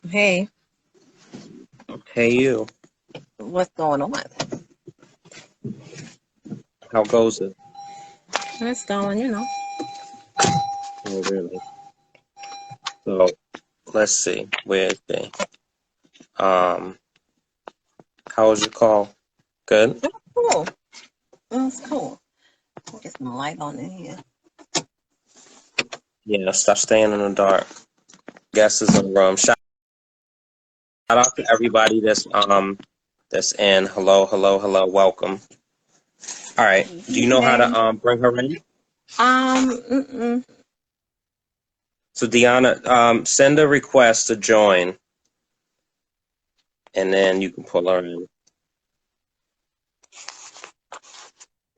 Hey, Hey you, what's going on? how goes it? It's going. Oh, really? So let's see. Where's the how was your call? Good? It was cool. It was cool. Get some light on in here. Yeah, stop staying in the dark. Guests is in the room. Shout out to everybody that's in. Hello, hello, hello, welcome. All right. Do you know how Hey. to bring her in? Mm-mm. So D'Ionna, send a request to join and then you can pull her in.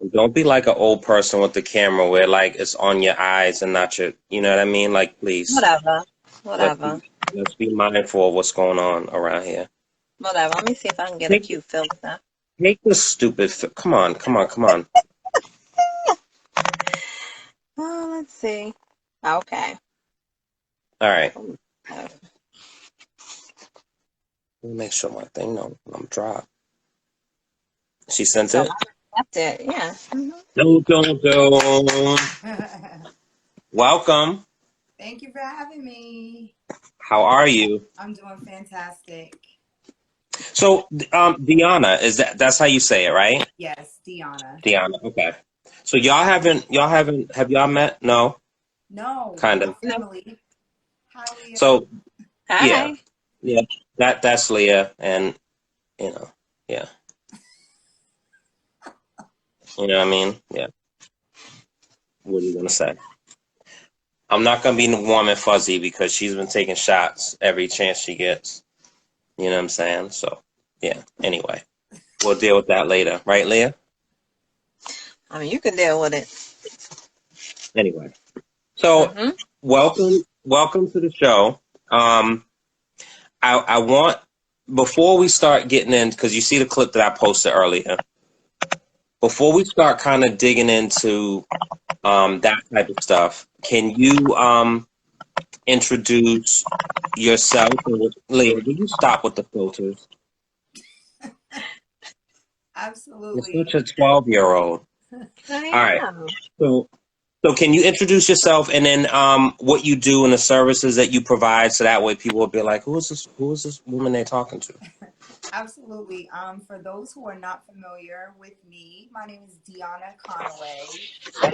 And don't be like an old person with the camera where like it's on your eyes and not your, you know what I mean? Like please. Whatever. Let's Whatever. be let's be mindful of what's going on around here. Whatever. Let me see if I can get a Take cute filter. take the stupid. Come on, come on, come on. Oh, let's see. Okay. All right. Uh, Let me make sure my thing no I'm dropped. She sent So it. I accept it. Yeah. Don't. Welcome. Thank you for having me. How are you? I'm doing fantastic. So, D'Ionna, is that's how you say it, right? Yes, D'Ionna. D'Ionna. Okay. So y'all haven't have y'all met? No, No, we're kind of. not No. family. Hi, Leah. So yeah, Hi. yeah. That's Leah, and you know, yeah. You know what I mean? Yeah. What are you gonna say? I'm not gonna be warm and fuzzy because she's been taking shots every chance she gets. You know what I'm saying? So yeah. Anyway, we'll deal with that later, right, Leah? I mean, you can deal with it. Anyway, so Mm-hmm. welcome to the show. I want before we start getting in because you see the clip that I posted earlier. Before we start kind of digging into that type of stuff, can you introduce yourself? Leah, will you stop with the filters? You're Absolutely. such a 12-year-old. All I right. am. So, so can you introduce yourself and then what you do and the services that you provide so that way people will be like, who is this? Who is this woman they're talking to? Absolutely. For those who are not familiar with me, my name is D'Ionna Conaway.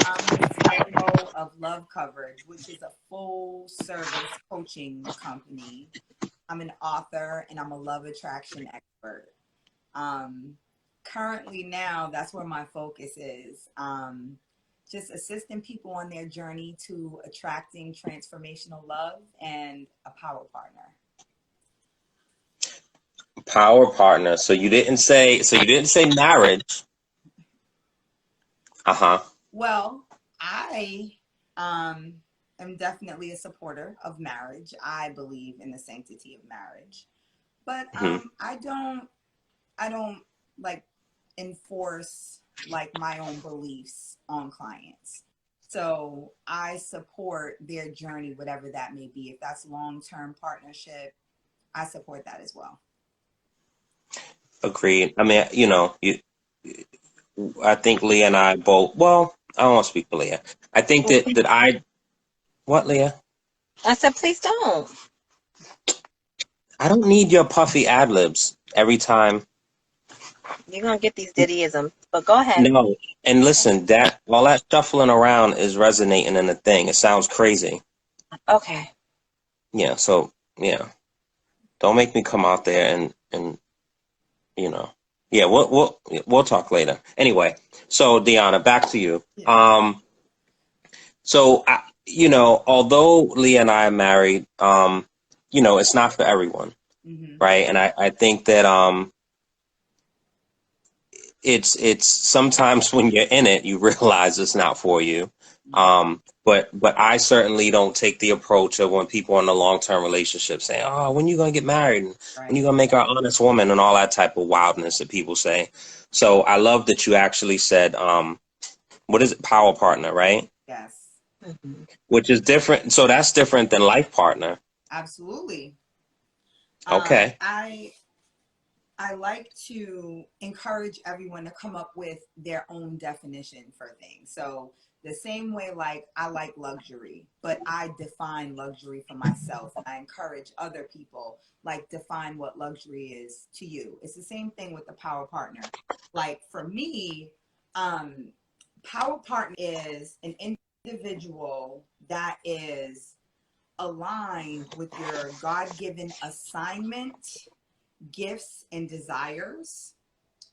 I'm the CMO of Love Coverage, which is a full service coaching company. I'm an author and I'm a love attraction expert. Um, Currently now, that's where my focus is. Just assisting people on their journey to attracting transformational love and a power partner. Power partner. So you didn't say marriage. Uh-huh. Well, I am definitely a supporter of marriage. I believe in the sanctity of marriage, but Hmm. I don't like enforce like my own beliefs on clients. So I support their journey, whatever that may be. If that's long-term partnership, I support that as well. Agreed. I mean, I think Leah and I both, well, I don't want to speak for Leah. I think Well, what, Leah? I said, please don't. I don't need your puffy ad libs every time. You're gonna get these diddyisms, but go ahead. No. And listen, that all that shuffling around is resonating in the thing. It sounds crazy. Okay. Yeah. So yeah, don't make me come out there and you know, yeah, we'll talk later. Anyway, so D'Ionna, back to you. Yeah. Although Leah and I are married, it's not for everyone, Mm-hmm. right? And I think that it's sometimes when you're in it, you realize it's not for you. Yeah. But I certainly don't take the approach of when people are in a long-term relationship saying, "Oh, when you gonna get married? And when you Right. gonna make her an honest woman?" and all that type of wildness that people say. So I love that you actually said, what is it, power partner, right? Yes. Mhm. Which is different. So that's different than life partner. Absolutely. Okay. I like to encourage everyone to come up with their own definition for things. So the same way, like I like luxury, but I define luxury for myself, and I encourage other people like define what luxury is to you. It's the same thing with the power partner. Like for me, power partner is an individual that is aligned with your God-given assignment, gifts, and desires,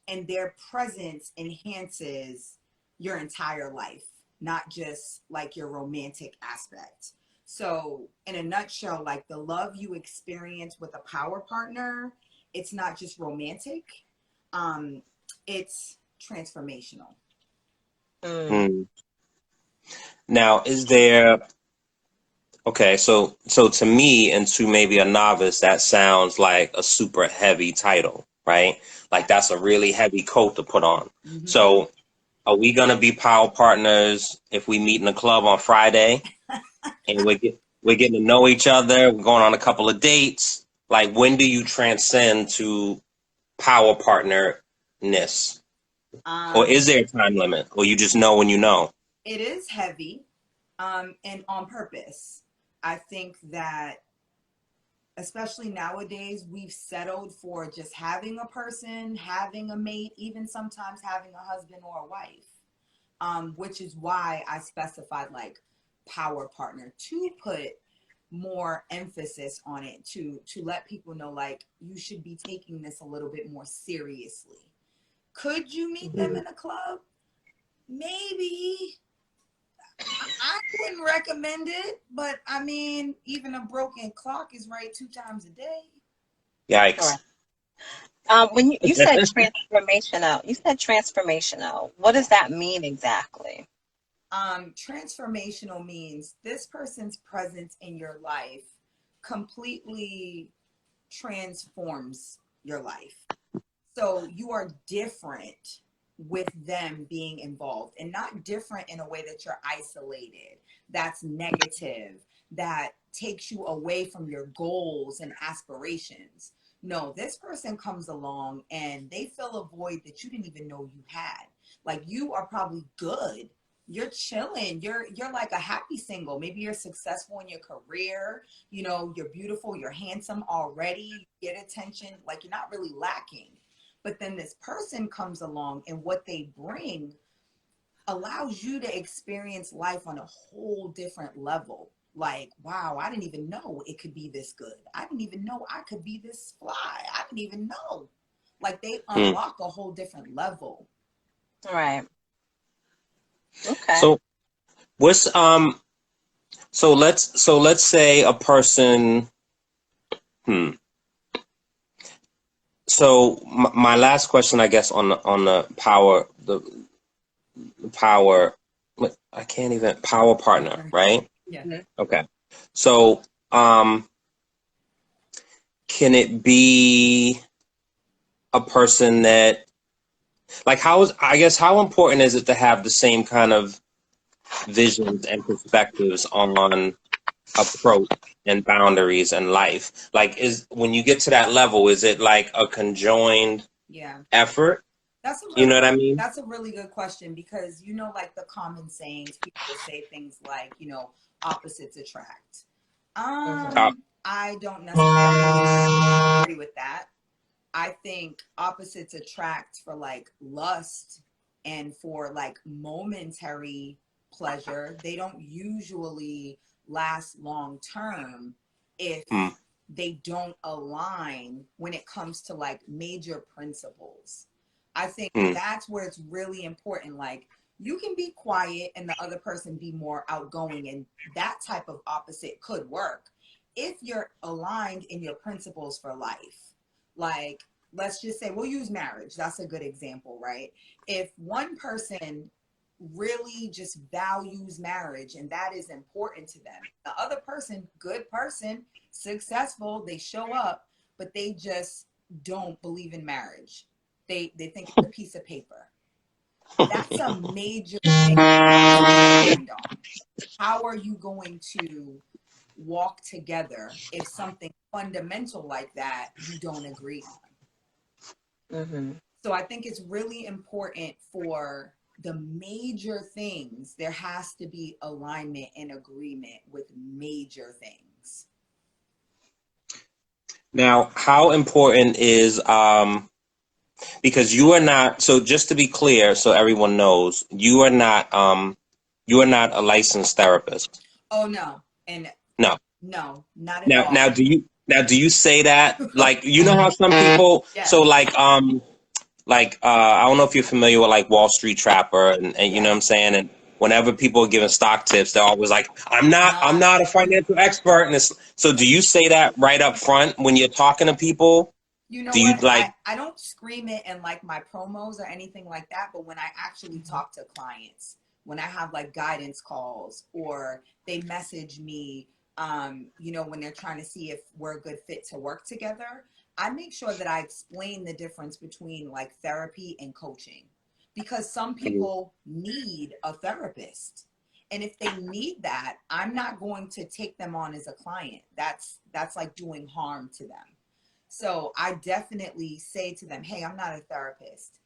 and their presence enhances your entire life, not just like your romantic aspect. So in a nutshell, like the love you experience with a power partner, it's not just romantic, it's transformational. Mm. Now, is there, okay, so to me and to maybe a novice, that sounds like a super heavy title, right? Like that's a really heavy coat to put on. Mm-hmm. So are we going to be power partners if we meet in the club on Friday and we're getting to know each other, we're going on a couple of dates? Like when do you transcend to power partnerness? Or is there a time limit? Or you just know when you know? It is heavy, and on purpose. I think that especially nowadays, we've settled for just having a person, having a mate, even sometimes having a husband or a wife, which is why I specified like power partner to put more emphasis on it, to let people know like you should be taking this a little bit more seriously. Could you meet them in a club? Maybe. I wouldn't recommend it, but I mean, even a broken clock is right 2 times a day. Yikes. When you said transformational. What does that mean exactly? Transformational means this person's presence in your life completely transforms your life. So you are different with them being involved, and not different in a way that you're isolated, that's negative, that takes you away from your goals and aspirations. No, this person comes along and they fill a void that you didn't even know you had. Like you are probably good. You're chilling. You're like a happy single. Maybe you're successful in your career. You know, you're beautiful, you're handsome already, you get attention, like you're not really lacking. But then this person comes along and what they bring allows you to experience life on a whole different level. Like, wow, I didn't even know it could be this good. I didn't even know I could be this fly. I didn't even know. Like they unlock a whole different level. Right. Okay. So what's so let's say a person So my last question, I guess, on the power, I can't even power partner, right? Yeah. Okay. So, can it be a person that, like, how important is it to have the same kind of visions and perspectives on approach and boundaries and life? Like, when you get to that level, is it like a conjoined effort? You know what I mean? That's a really good question, because you know, like the common sayings, people will say things like, you know, opposites attract. I don't necessarily agree with that. I think opposites attract for like lust and for like momentary pleasure. They don't usually last long term if they don't align when it comes to like major principles. I think that's where it's really important. Like you can be quiet and the other person be more outgoing, and that type of opposite could work if you're aligned in your principles for life. Like, let's just say, we'll use marriage. That's a good example, right? If one person really just values marriage and that is important to them, the other person, good person, successful, they show up, but they just don't believe in marriage. They think it's a piece of paper. That's a major thing to stand on. How are you going to walk together if something fundamental like that you don't agree on. Mm-hmm. So I think it's really important for the major things, there has to be alignment and agreement with major things. Now, how important is because you are not, so just to be clear so everyone knows, you are not a licensed therapist. Oh no. And No. no, not at Now, all. do you say that, like, you know how some people, Yes. so like I don't know if you're familiar with like Wall Street Trapper and you know what I'm Yes. saying, and whenever people are giving stock tips, they're always like, I'm not a financial expert, and it's, so do you say that right up front when you're talking to people? You know Do you what? like, I don't scream it in like my promos or anything like that, but when I actually talk to clients, when I have like guidance calls or they message me, you know, when they're trying to see if we're a good fit to work together, I make sure that I explain the difference between like therapy and coaching, because some people need a therapist. And if they need that, I'm not going to take them on as a client. That's like doing harm to them. So I definitely say to them, hey, I'm not a therapist.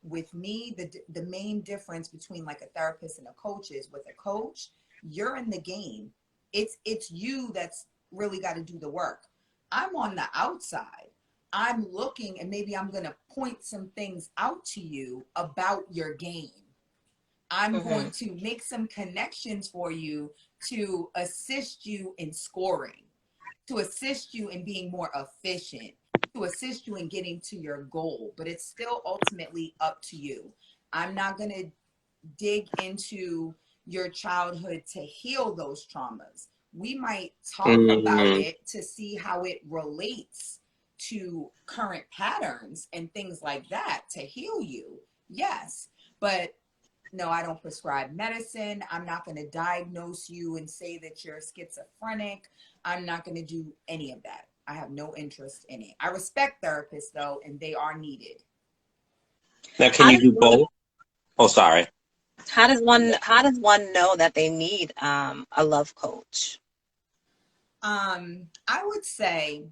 With me, the main difference between like a therapist and a coach is, with a coach, you're in the game. It's you that's really got to do the work. I'm on the outside. I'm looking, and maybe I'm going to point some things out to you about your game. I'm going to make some connections for you to assist you in scoring, to assist you in being more efficient, to assist you in getting to your goal. But it's still ultimately up to you. I'm not going to dig into your childhood to heal those traumas. We might talk about it to see how it relates to current patterns and things like that to heal you. Yes. But no, I don't prescribe medicine. I'm not going to diagnose you and say that you're schizophrenic. I'm not going to do any of that. I have no interest in it. I respect therapists though, and they are needed. now can you do both? Oh, sorry. How does one know that they need a love coach? I would say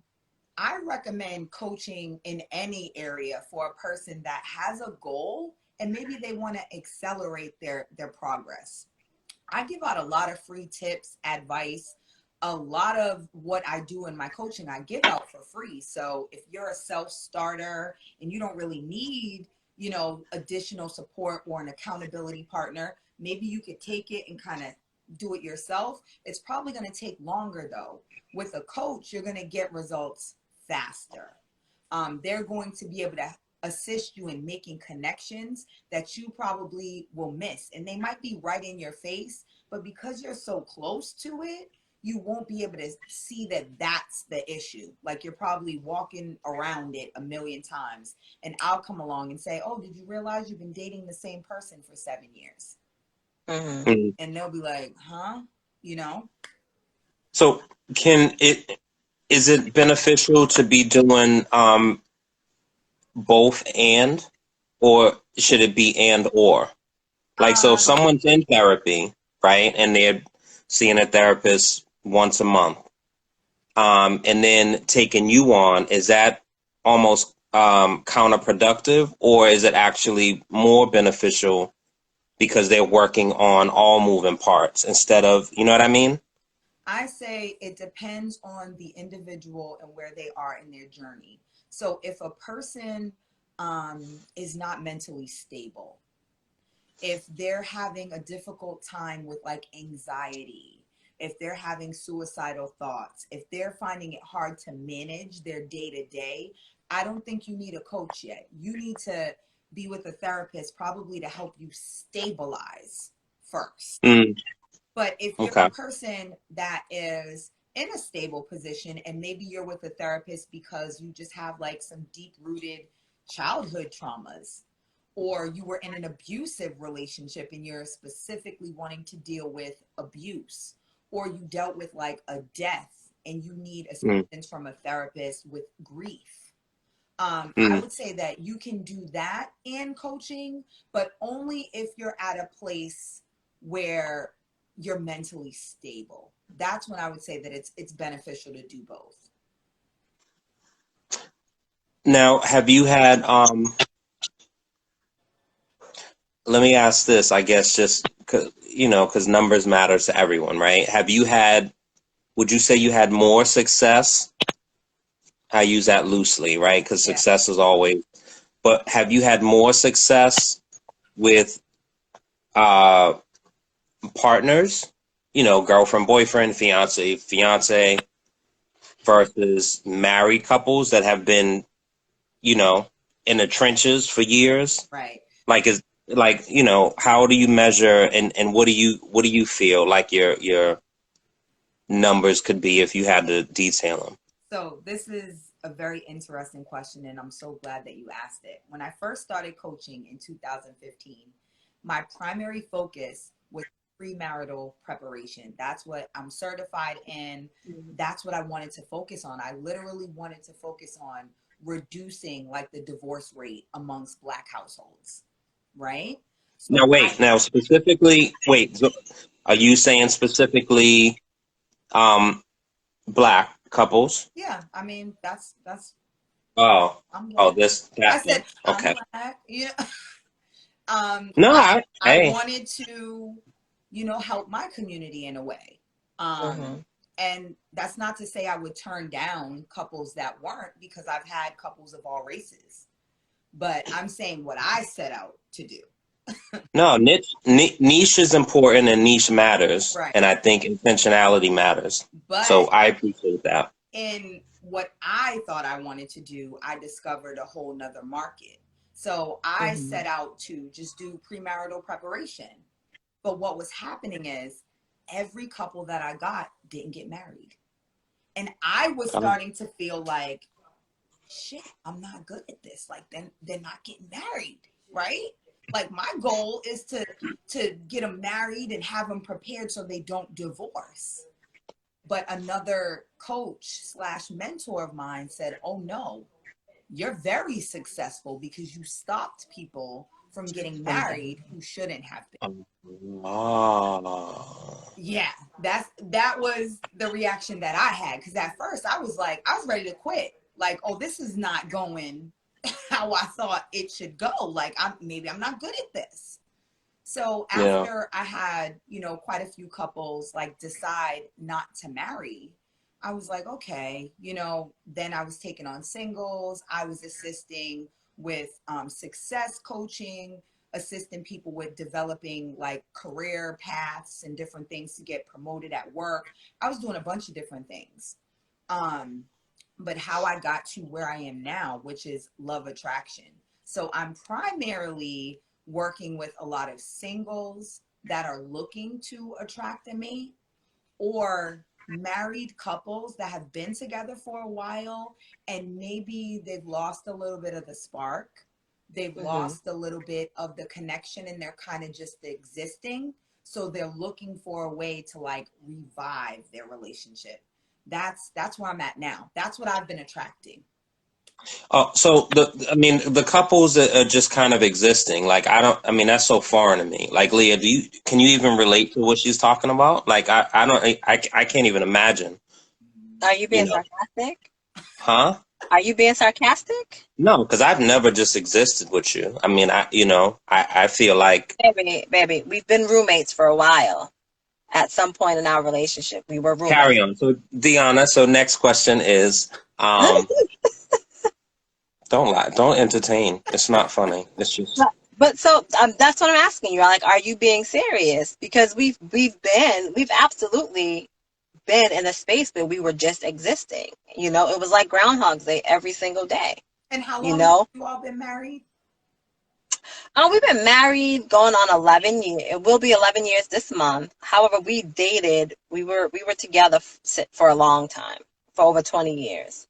I recommend coaching in any area for a person that has a goal and maybe they want to accelerate their progress. I give out a lot of free tips, advice. A lot of what I do in my coaching, I give out for free. So if you're a self-starter and you don't really need, you know, additional support or an accountability partner, maybe you could take it and kind of do it yourself. It's probably going to take longer though. With a coach, you're going to get results faster. They're going to be able to assist you in making connections that you probably will miss. And they might be right in your face, but because you're so close to it, you won't be able to see that that's the issue. Like you're probably walking around it a million times. And I'll come along and say, oh, did you realize you've been dating the same person for 7 years? And they'll be like, huh? You know? So is it beneficial to be doing both and, or should it be and or? Like, so if someone's in therapy, right, and they're seeing a therapist once a month, and then taking you on, is that almost counterproductive, or is it actually more beneficial because they're working on all moving parts instead of, you know what I mean? I say it depends on the individual and where they are in their journey. So if a person is not mentally stable, if they're having a difficult time with like anxiety, if they're having suicidal thoughts, if they're finding it hard to manage their day to day, I don't think you need a coach yet. You need to be with a therapist probably to help you stabilize first. But if you're Okay. a person that is in a stable position and maybe you're with a therapist because you just have like some deep rooted childhood traumas, or you were in an abusive relationship and you're specifically wanting to deal with abuse, or you dealt with like a death and you need assistance from a therapist with grief. I would say that you can do that in coaching, but only if you're at a place where you're mentally stable. that's when I would say that it's beneficial to do both. Now, have you had let me ask this, I guess, just because numbers matter to everyone, right? Would you say you had more success? I use that loosely, right? Because Yeah. success is always, but have you had more success with partners, girlfriend, boyfriend, fiance, versus married couples that have been, in the trenches for years? Right. How do you measure, and what do you feel like your numbers could be if you had to detail them? So this is a very interesting question, and I'm so glad that you asked it. When I first started coaching in 2015, my primary focus was premarital preparation. That's what I'm certified in. That's what I wanted to focus on. I literally wanted to focus on reducing like the divorce rate amongst Black households, right? Now, So wait. Now, specifically, wait. So are you saying specifically Black couples? yeah, I mean that's Oh, I'm oh, Black. I that said thing. I'm Okay. Black. Yeah. No, I hey. wanted to, help my community in a way. Mm-hmm. And that's not to say I would turn down couples that weren't, because I've had couples of all races. But I'm saying what I set out to do. No, niche is important and niche matters, Right. and I think intentionality matters. So But I appreciate that. in what I thought I wanted to do, I discovered a whole nother market. So I Mm-hmm. set out to just do premarital preparation. But what was happening is every couple that I got didn't get married. And I was starting to feel like, shit, I'm not good at this. Like, then they're not getting married, right? Like, my goal is to get them married and have them prepared so they don't divorce. But another coach slash mentor of mine said, oh no, you're very successful because you stopped people from getting married who shouldn't have been. Oh. Yeah, that was the reaction that I had, because at first I was ready to quit. Like, oh, this is not going how I thought it should go. Like, I'm not good at this. So Yeah. after I had, quite a few couples like decide not to marry, I was like, okay, then I was taking on singles. I was assisting with success coaching, assisting people with developing like career paths and different things to get promoted at work. I was doing a bunch of different things. But how I got to where I am now, which is love attraction. So I'm primarily working with a lot of singles that are looking to attract a mate, or married couples that have been together for a while and maybe they've lost a little bit of the spark. They've lost a little bit of the connection and they're kind of just existing. So they're looking for a way to like revive their relationship. That's where I'm at now. That's what I've been attracting. Oh, so the couples that are just kind of existing, like that's so foreign to me. Like, Leah, can you even relate to what she's talking about? Like, I can't even imagine, Are you you being know, sarcastic? huh? Are you being sarcastic? No, because I've never just existed with you. I feel like Baby, we've been roommates for a while. At some point in our relationship, we were roommates. carry on. So D'Ionna, so next question is, um, don't lie, don't entertain. It's not funny. It's just But so that's what I'm asking you. Like, are you being serious? Because we've absolutely been in a space where we were just existing. It was like Groundhog's Day every single day. And how You long have know, you all been married? we've been married going on 11 years. It will be 11 years this month. However, we dated. We were together for a long time, for over 20 years.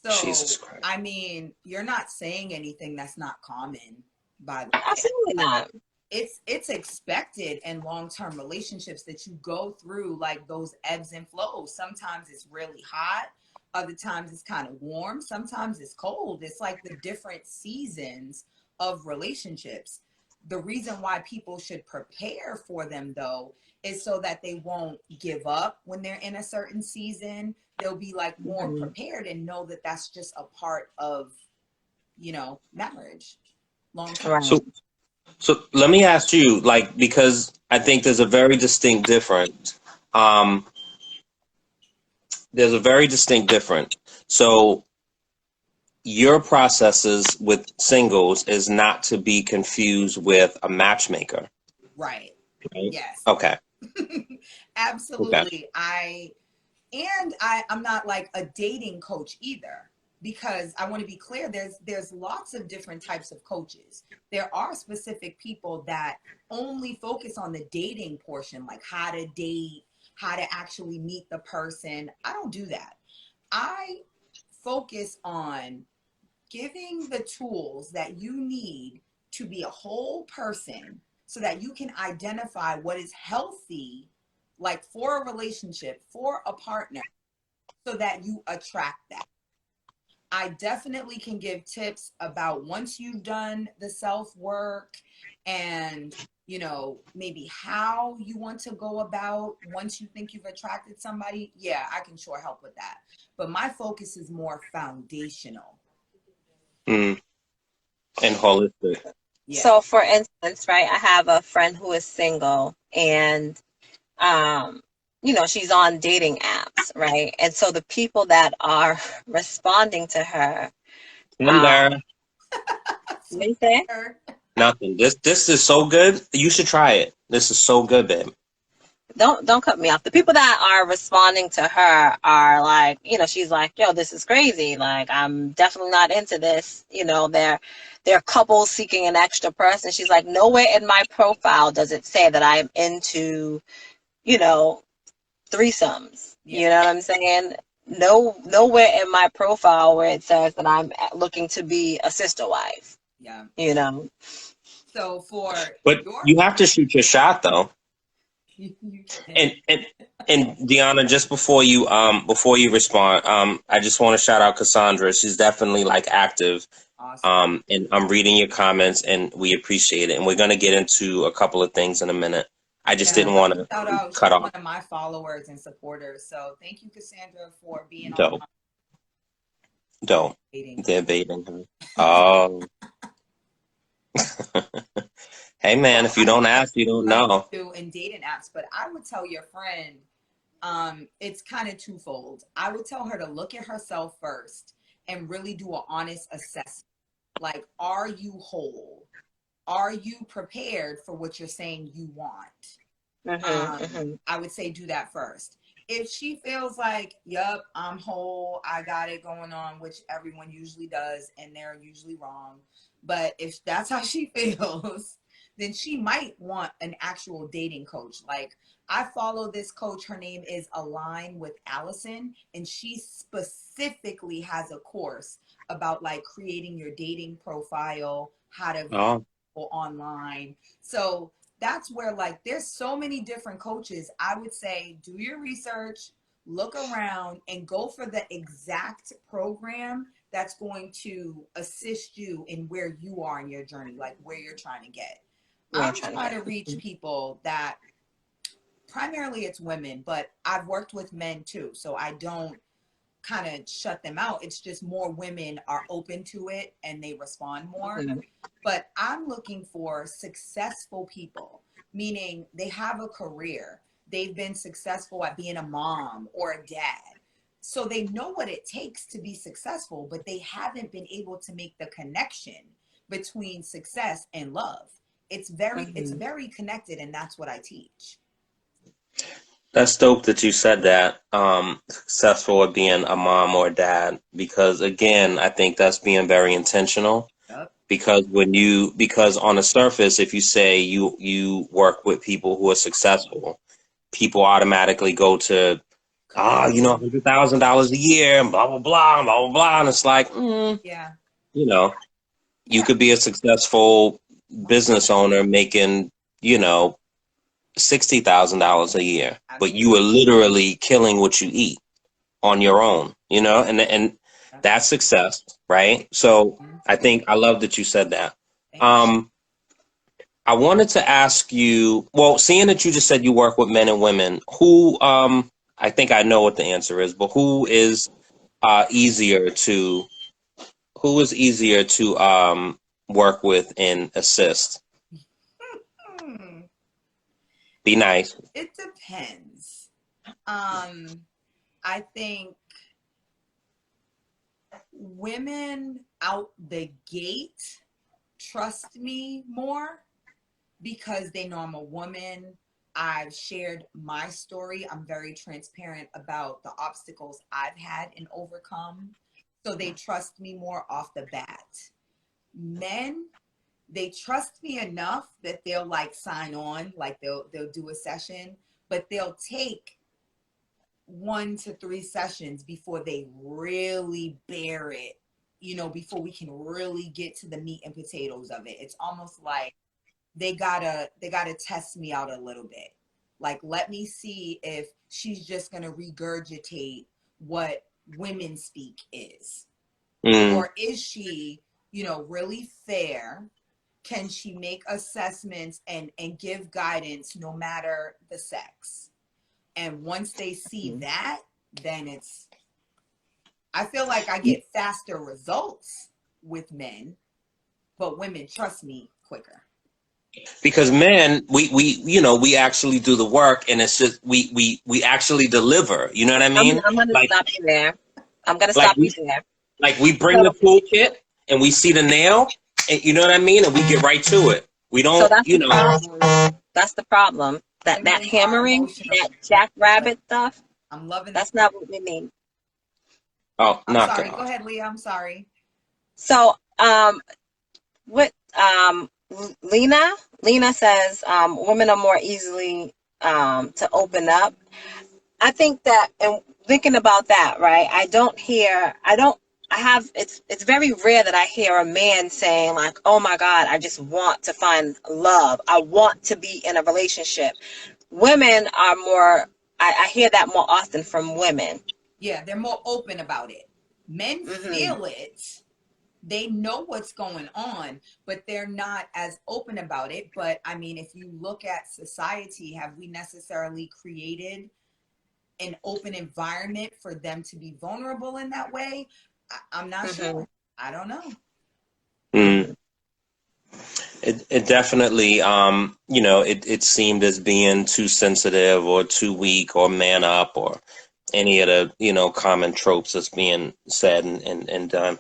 So, Jesus Christ. I mean, you're not saying anything that's not common, by the way. Absolutely Like, not. it's expected in long-term relationships that you go through like those ebbs and flows. Sometimes it's really hot, other times it's kind of warm, sometimes it's cold. It's like the different seasons of relationships. The reason why people should prepare for them, though, is so that they won't give up when they're in a certain season. They'll be like more prepared and know that that's just a part of, you know, marriage long term. Right. So let me ask you, like, because I think there's a very distinct difference. There's a very distinct difference. So your processes with singles is not to be confused with a matchmaker. Right. Right? Yes. Okay. Absolutely. I'm not like a dating coach either, because I want to be clear, there's lots of different types of coaches. There are specific people that only focus on the dating portion, like how to date, how to actually meet the person. I don't do that. I focus on giving the tools that you need to be a whole person so that you can identify what is healthy, like for a relationship, for a partner, so that you attract that. I definitely can give tips about once you've done the self work and, you know, maybe how you want to go about once you think you've attracted somebody. Yeah, I can sure help with that. But my focus is more foundational. And holistic. Yeah. So for instance, right, I have a friend who is single, and you know, she's on dating apps, right? And so the people that are responding to her, Tinder. what do you say? Nothing. This is so good. You should try it. This is so good, babe. Don't cut me off. The people that are responding to her are like, you know, she's like, yo, this is crazy. Like, I'm definitely not into this. You know, they're couples seeking an extra person. She's like, nowhere in my profile does it say that I'm into, you know, threesomes. Yeah. You know what I'm saying? Nowhere in my profile where it says that I'm looking to be a sister wife. Yeah. You know. So but you have to shoot your shot though. and And D'Ionna, just before you respond, I just want to shout out Cassandra. She's definitely like active. Awesome. And I'm reading your comments and we appreciate it. And we're gonna get into a couple of things in a minute. I just didn't want to shout out. cut She's off. one of my followers and supporters. So thank you, Cassandra, for being Dope. on. Dope. They're baiting her. Oh. Hey man, if you don't ask, you don't know. In dating apps, but I would tell your friend, it's kind of twofold. I would tell her to look at herself first and really do an honest assessment. Like, are you whole? Are you prepared for what you're saying you want? I would say do that first. If she feels like, yup, I'm whole, I got it going on, which everyone usually does, and they're usually wrong. But if that's how she feels, then she might want an actual dating coach. Like, I follow this coach. Her name is Align with Allison, and she specifically has a course about like creating your dating profile, how to go online. So that's where, like, there's so many different coaches. I would say do your research, look around, and go for the exact program that's going to assist you in where you are in your journey, like where you're trying to get. I'm trying to reach people that primarily it's women, but I've worked with men too. So I don't kind of shut them out. It's just more women are open to it and they respond more. But I'm looking for successful people, meaning they have a career. They've been successful at being a mom or a dad. So they know what it takes to be successful, but they haven't been able to make the connection between success and love. It's very connected, and that's what I teach. That's dope that you said that. Successful at being a mom or a dad, because again, I think that's being very intentional. Yep. Because on the surface, if you say you work with people who are successful, people automatically go to, $100,000 a year, and blah blah blah, blah blah blah, and it's like, yeah, you know, you could be a successful business owner making, $60,000 a year, but you are literally killing what you eat on your own, and that's success, right? So I love that you said that. I wanted to ask you, well, seeing that you just said you work with men and women, who, I think I know what the answer is, but easier to, who is easier to, work with and assist? Hmm. Be nice. It depends. I think women out the gate trust me more because they know I'm a woman. I've shared my story. I'm very transparent about the obstacles I've had and overcome. So they trust me more off the bat. Men, they trust me enough that they'll like sign on, like they'll do a session, but they'll take 1 to 3 sessions before they really bear it, before we can really get to the meat and potatoes of it. It's almost like they gotta test me out a little bit. Like, let me see if she's just gonna regurgitate what women speak is. Or is she, really fair? Can she make assessments and give guidance no matter the sex? And once they see that, then I feel like I get faster results with men, but women trust me quicker. Because men, we actually do the work, and it's just we actually deliver. You know what I mean? I'm gonna Like stop you there. I'm gonna like stop you there. we bring the So, toolkit and we see the nail, and you know what I mean, and we get right to it. We so don't, that's the problem. That's the problem. That Women are hammering, emotional. that jackrabbit stuff, I'm loving that's this. not what we need. Oh, I'm knock sorry. it Go off. ahead, Leah. I'm sorry. So, what Lena says, women are more easily to open up. I think that, and thinking about that, right? It's very rare that I hear a man saying like, oh my God, I just want to find love. I want to be in a relationship. Women are more, I hear that more often from women. Yeah, they're more open about it. Men Hmm. feel it. They know what's going on, but they're not as open about it. But I mean, if you look at society, have we necessarily created an open environment for them to be vulnerable in that way? I'm not Hmm. sure. I don't know. Mm. It definitely, it seemed as being too sensitive or too weak or man up or any of the, common tropes that's being said and done.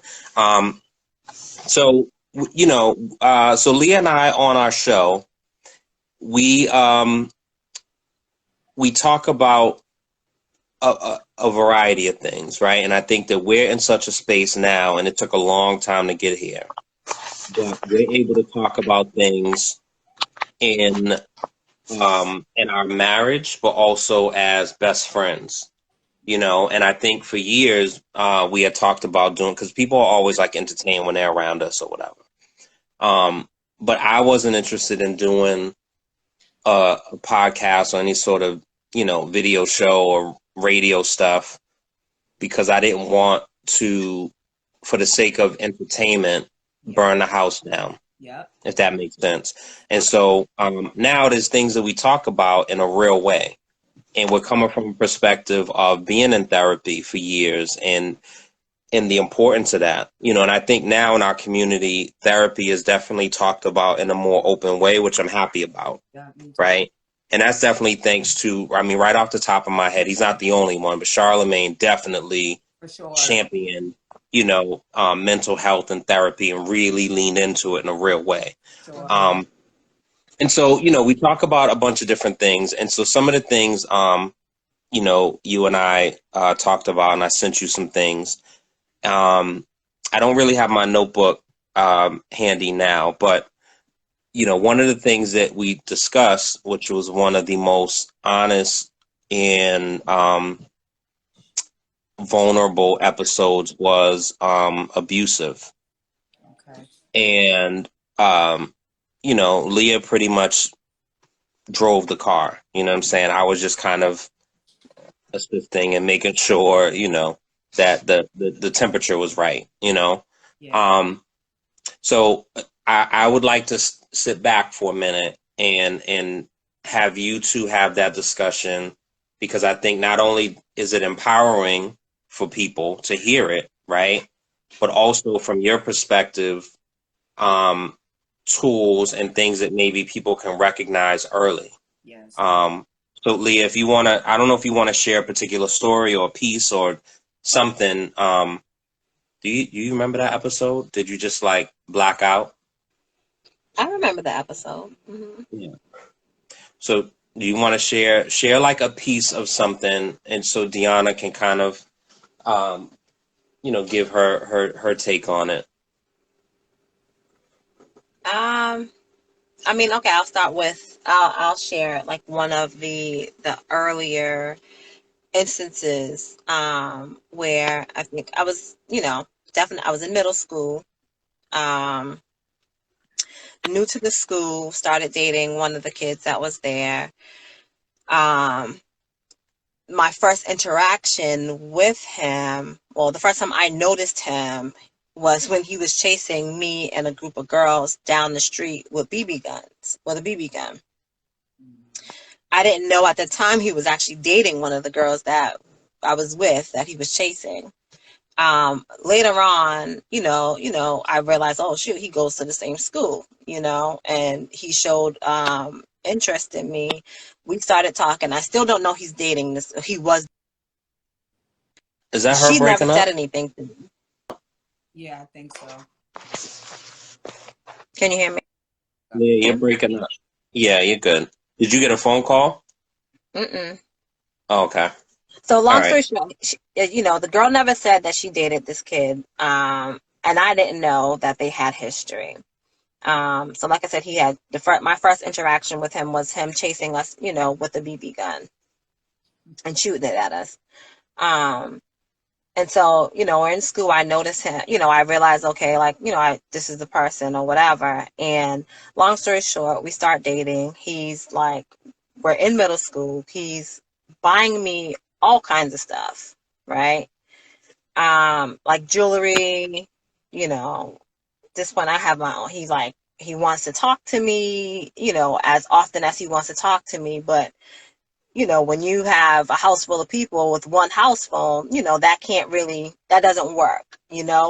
So, so Leah and I on our show, we, we talk about a variety of things, right? And I think that we're in such a space now, and it took a long time to get here, that we're able to talk about things in in our marriage, but also as best friends, And I think for years we had talked about doing, because people are always like entertained when they're around us or whatever. But I wasn't interested in doing a podcast or any sort of video show or radio stuff because I didn't want to, for the sake of entertainment, burn the house down. Yep. If that makes sense. And so now there's things that we talk about in a real way. And we're coming from a perspective of being in therapy for years and the importance of that. And I think now in our community, therapy is definitely talked about in a more open way, which I'm happy about. Yeah, me too. Right. And that's definitely thanks to, right off the top of my head, he's not the only one, but Charlemagne definitely For sure. championed, mental health and therapy and really leaned into it in a real way. Sure. And so, we talk about a bunch of different things. And so some of the things, you and I talked about, and I sent you some things. I don't really have my notebook handy now, but, one of the things that we discussed, which was one of the most honest and vulnerable episodes, was abusive. Okay. And, Leah pretty much drove the car. You know what I'm saying? I was just kind of assisting and making sure, that the temperature was right, Yeah. So I would like to sit back for a minute and have you two have that discussion, because I think not only is it empowering for people to hear it, right, but also from your perspective, tools and things that maybe people can recognize early. Yes. So Leah, if you want to, I don't know if you want to share a particular story or piece or something. Do you remember that episode? Did you just like black out? I remember the episode. Yeah. So do you want to share like a piece of something, and so D'Ionna can kind of, um, give her take on it. I mean, okay, I'll start with I'll share like one of the earlier instances where I think I was, definitely I was in middle school, um new to the school, started dating one of the kids that was there. Um my first interaction with him, well, the first time I noticed him was when he was chasing me and a group of girls down the street with BB guns, with a BB gun. I didn't know at the time he was actually dating one of the girls that I was with, that he was chasing. Later on, I realized, oh shoot, he goes to the same school, and he showed interest in me. We started talking. I still don't know he's dating this. He was. Is that her She never breaking said up? anything to me. Yeah, I think so. Can you hear me? Yeah, you're breaking up. Yeah, you're good. Did you get a phone call? Mm-mm. Oh, okay. So All long right. story short, the girl never said that she dated this kid, and I didn't know that they had history. So like I said, he had my first interaction with him was him chasing us, with a BB gun and shooting it at us. Um, and so, we're in school. I noticed him, I realized, okay, like, this is the person or whatever. And long story short, we start dating. He's like, we're in middle school. He's buying me all kinds of stuff, right? Like jewelry, you know, this one I have my own. He's like, he wants to talk to me, as often as he wants to talk to me. But, when you have a house full of people with one house phone, that doesn't work,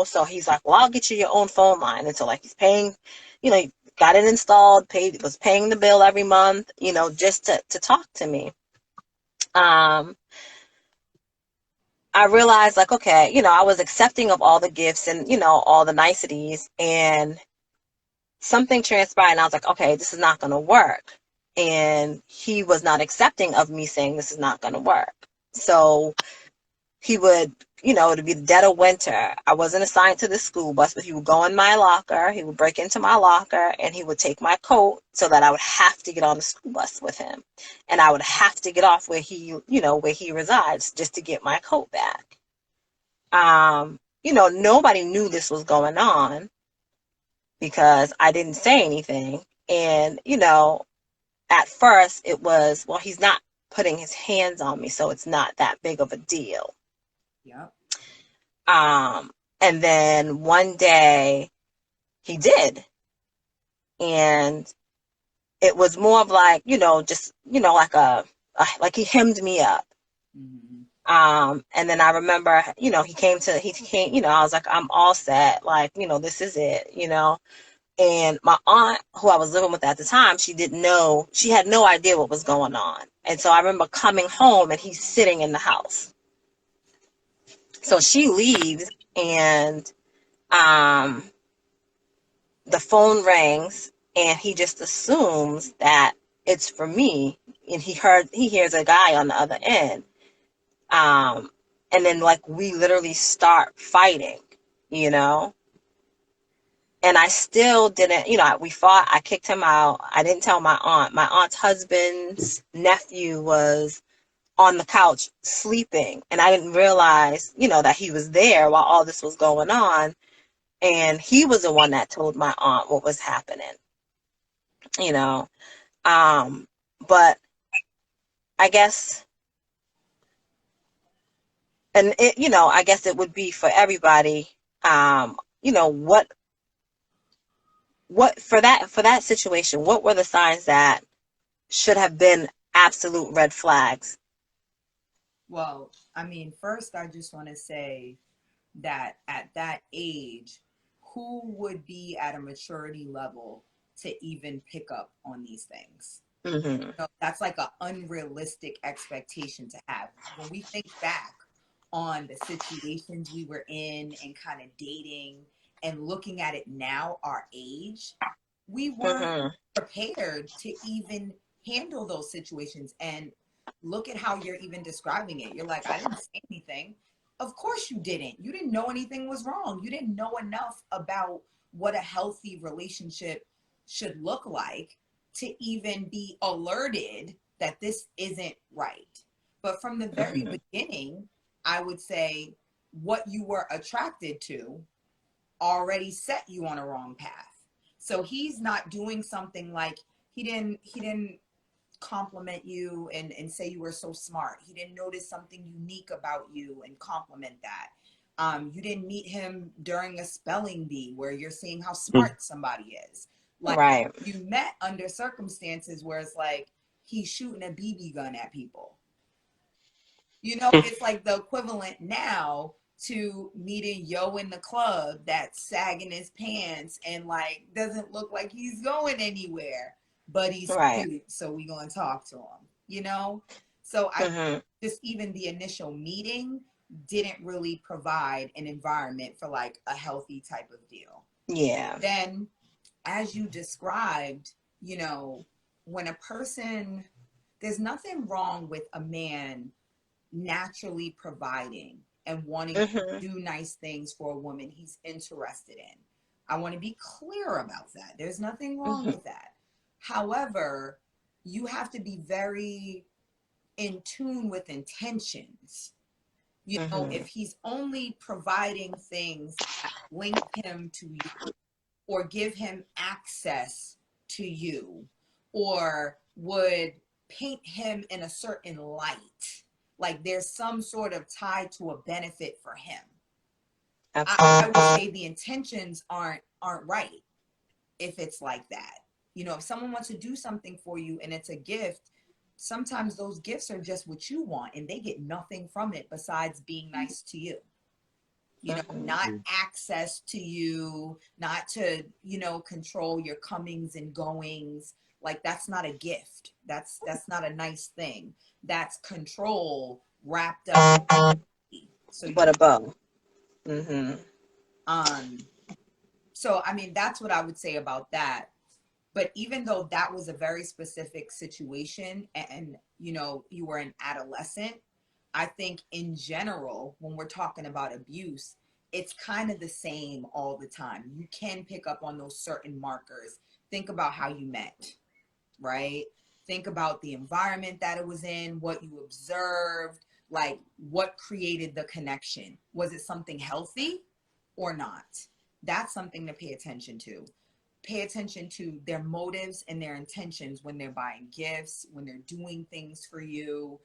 So he's like, well, I'll get you your own phone line. And so like he's paying, he got it installed, was paying the bill every month, just to talk to me. I realized like, okay, I was accepting of all the gifts and, all the niceties, and something transpired and I was like, okay, this is not going to work. And he was not accepting of me saying this is not going to work. So he would, it'd be the dead of winter. I wasn't assigned to the school bus, but he would go in my locker. He would break into my locker and he would take my coat so that I would have to get on the school bus with him. And I would have to get off where he resides just to get my coat back. Nobody knew this was going on because I didn't say anything. And, at first it was, well, he's not putting his hands on me, so it's not that big of a deal. Yep. And then one day he did. And it was more of like, just, like he hemmed me up. And then I remember, he came, I was like, I'm all set. Like, this is it, And my aunt, who I was living with at the time, she had no idea what was going on. And so I remember coming home and he's sitting in the house. So she leaves and the phone rings and he just assumes that it's for me. And he hears a guy on the other end. And then like we literally start fighting, And I still didn't, we fought. I kicked him out. I didn't tell my aunt. My aunt's husband's nephew was on the couch sleeping. And I didn't realize, that he was there while all this was going on. And he was the one that told my aunt what was happening, you know. But I guess, and it, I guess it would be for everybody, what what for that situation, what were the signs that should have been absolute red flags? Well, I mean, first, I just want to say that at that age, who would be at a maturity level to even pick up on these things? Mm-hmm. That's like an unrealistic expectation to have. When we think back on the situations we were in and kind of dating and looking at it now, our age, we weren't Mm-hmm. prepared to even handle those situations. And look at how you're even describing it. You're like, I didn't say anything. Of course you didn't. You didn't know anything was wrong. You didn't know enough about what a healthy relationship should look like to even be alerted that this isn't right. But from the very beginning, I would say what you were attracted to already set you on a wrong path. So he's not doing something like he didn't compliment you and say you were so smart. He didn't notice something unique about you and compliment that. You didn't meet him during a spelling bee where you're seeing how smart somebody is. Like, Right. you met under circumstances where it's like he's shooting a BB gun at people. You know, it's like the equivalent now to meeting Yo in the club that's sagging his pants and like doesn't look like he's going anywhere, but he's Right. cute, so we gonna talk to him, you know? So I just even the initial meeting didn't really provide an environment for like a healthy type of deal. Yeah. Then, as you described, you know, when a person, there's nothing wrong with a man naturally providing and wanting to do nice things for a woman he's interested in. I want to be clear about that. There's nothing wrong with that. However, you have to be very in tune with intentions. You know, if he's only providing things that link him to you or give him access to you or would paint him in a certain light, like there's some sort of tie to a benefit for him, I would say the intentions aren't right if it's like that. You know, if someone wants to do something for you and it's a gift, sometimes those gifts are just what you want and they get nothing from it besides being nice to you. You know, not access to you, not to, you know, control your comings and goings. Like, that's not a gift. That's not a nice thing. That's control wrapped up. So What a bow. So I mean, that's what I would say about that. But even though that was a very specific situation and you know, you were an adolescent, I think in general, when we're talking about abuse, it's kind of the same all the time. You can pick up on those certain markers. Think about how you met, right? Think about the environment that it was in, what you observed, like what created the connection. Was it something healthy or not? That's something to pay attention to. Pay attention to their motives and their intentions when they're buying gifts, when they're doing things for you.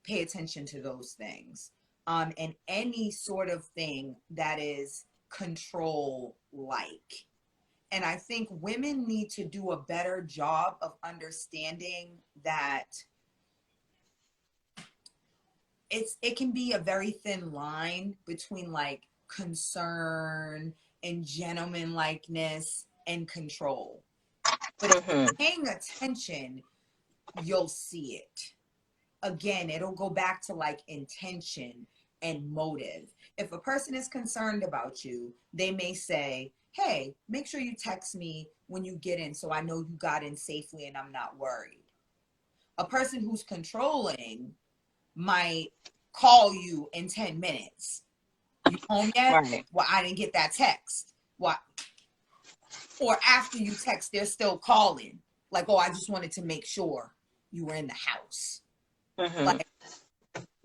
Pay attention to those things. And any sort of thing that is control like. And I think women need to do a better job of understanding that it can be a very thin line between like concern and gentlemanlikeness and control. But if you're paying attention, you'll see it. Again, it'll go back to like intention and motive. If a person is concerned about you, they may say, hey, make sure you text me when you get in so I know you got in safely and I'm not worried. A person who's controlling might call you in 10 minutes. You home yet? Right. Well, I didn't get that text. What? Or after you text, they're still calling. Like, oh, I just wanted to make sure you were in the house. Like,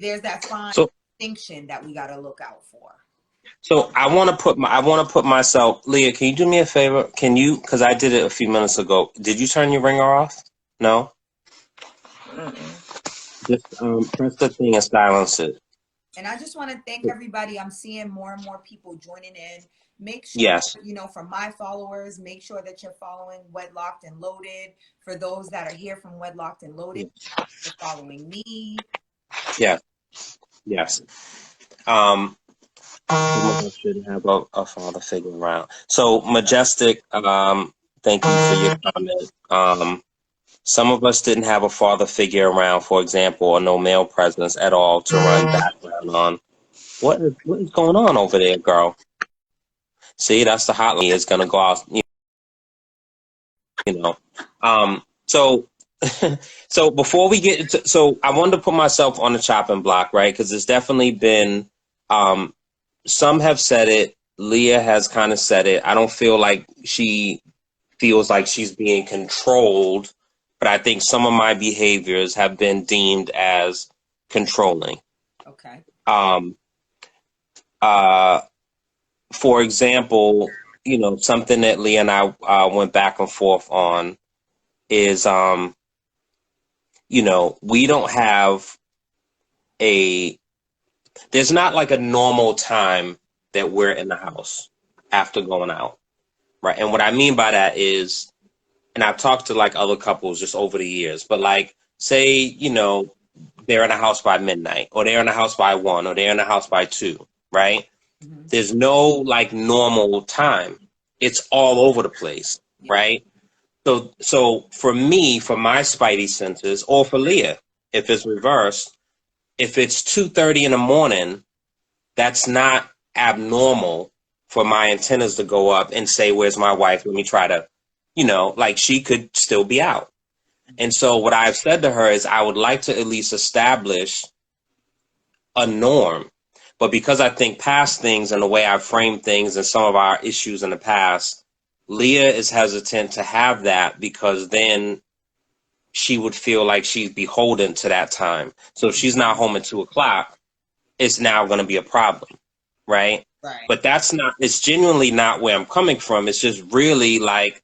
there's that fine distinction that we got to look out for. So I want to put myself. Leah, can you do me a favor? Can you? Because I did it a few minutes ago. Did you turn your ringer off? No. Just press the thing and silence it. And I just want to thank everybody. I'm seeing more and more people joining in. Make sure, Yes. you know, for my followers, make sure that you're following WEDLocked and Loaded. For those that are here from WEDLocked and Loaded, you're following me. Yeah. Yes. Some of us should have a father figure around. So Majestic, thank you for your comment. Some of us didn't have a father figure around, for example, or no male presence at all to run background on. What is going on over there, girl? See, that's the hotline. It's gonna go out, you know. So so before we get into, so I wanted to put myself on the chopping block, right? Because it's definitely been some have said it. Leah has kind of said it. I don't feel like she feels like she's being controlled, but I think some of my behaviors have been deemed as controlling. Okay. For example, you know, something that Leah and I went back and forth on is, you know, we don't have there's not like a normal time that we're in the house after going out, right? And what I mean by that is, and I've talked to like other couples just over the years, but like, say, you know, they're in the house by midnight, or they're in the house by 1, or they're in the house by 2, right? Mm-hmm. There's no like normal time. It's all over the place, right? So for me, for my spidey senses, or for Leah, if it's reversed, if it's 2:30 in the morning, that's not abnormal for my antennas to go up and say, where's my wife? Let me try to, you know, like she could still be out. And so what I've said to her is I would like to at least establish a norm. But because I think past things and the way I've framed things and some of our issues in the past, Leah is hesitant to have that because then she would feel like she's beholden to that time. So if she's not home at 2 o'clock, it's now going to be a problem, right? Right. But that's not, it's genuinely not where I'm coming from. It's just really like,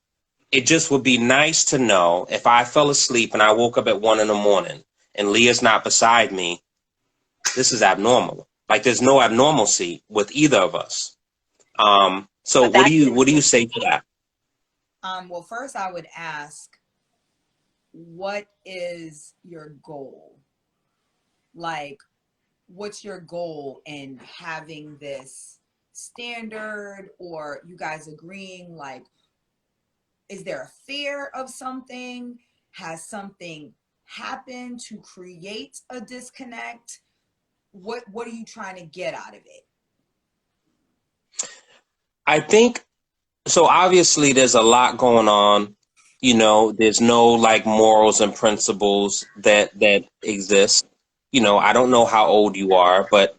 it just would be nice to know if I fell asleep and I woke up at 1 in the morning and Leah's not beside me, this is abnormal. Like there's no abnormalcy with either of us. So what do you say to that? Well, first I would ask, what is your goal? Like, what's your goal in having this standard, or you guys agreeing? Like, is there a fear of something? Has something happened to create a disconnect? What are you trying to get out of it? I think, so obviously there's a lot going on. You know, there's no like morals and principles that exist. You know, I don't know how old you are, but